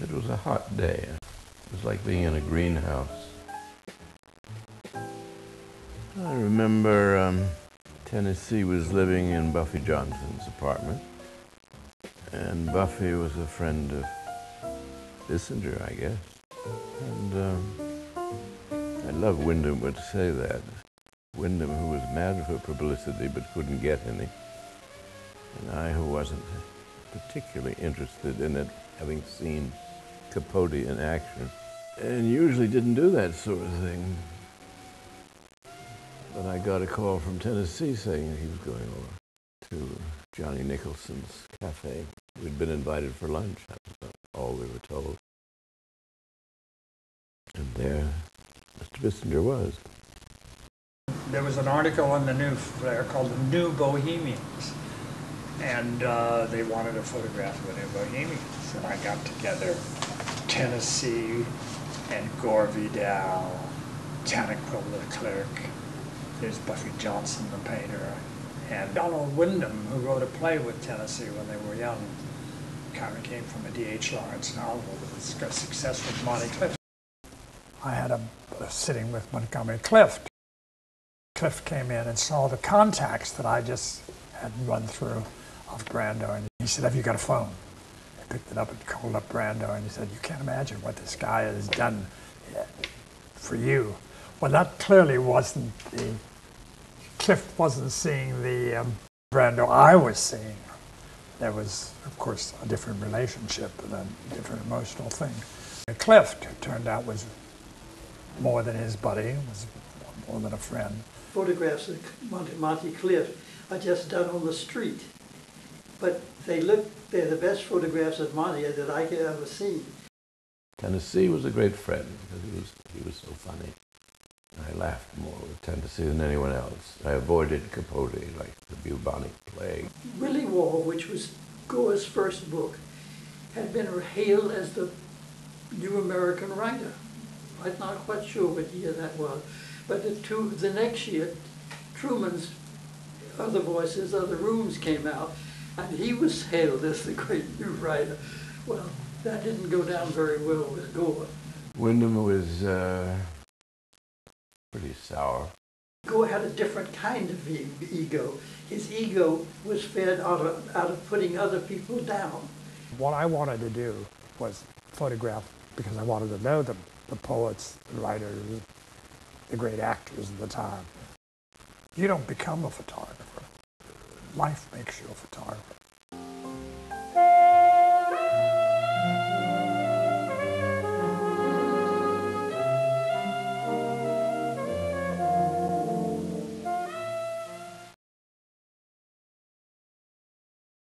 It was a hot day. It was like being in a greenhouse. I remember Tennessee was living in Buffy Johnson's apartment, and Buffy was a friend of Bissinger, I guess. And I love Wyndham would say that. Wyndham, who was mad for publicity but couldn't get any, and I, who wasn't particularly interested in it, having seen Capote in action, and usually didn't do that sort of thing. But I got a call from Tennessee saying he was going over to Johnny Nicholson's cafe. We'd been invited for lunch, that was all we were told. And there Mr. Bissinger was. There was an article in the New Flare called The New Bohemians, and they wanted a photograph of the New Bohemians. And I got together Tennessee and Gore Vidal, Tanaquil the clerk, there's Buffy Johnson the painter, and Donald Wyndham, who wrote a play with Tennessee when they were young. Kind of came from a D.H. Lawrence novel that was a success with Monty Clift. I had a sitting with Montgomery Clift. Clift came in and saw the contacts that I just had run through of Brando, and he said, "Have you got a phone?" I picked it up and called up Brando, and he said, "You can't imagine what this guy has done for you." Well, that clearly wasn't the, Clift wasn't seeing the Brando I was seeing. There was, of course, a different relationship and a different emotional thing. Clift, it turned out, was more than his buddy, was more than a friend. Photographs of Monty Clift are just done on the street, but they're the best photographs of Monty that I could ever see. Tennessee was a great friend because he was so funny. I laughed more with Tennessee than anyone else. I avoided Capote like the bubonic plague. Willie Wall, which was Gore's first book, had been hailed as the new American writer. I'm not quite sure what year that was, but the next year, Truman's Other Voices, Other Rooms came out, and he was hailed as the great new writer. Well, that didn't go down very well with Gore. Wyndham was pretty sour. Gore had a different kind of ego. His ego was fed out of putting other people down. What I wanted to do was photograph, because I wanted to know the poets, the writers, the great actors of the time. You don't become a photographer. Life makes you a photographer.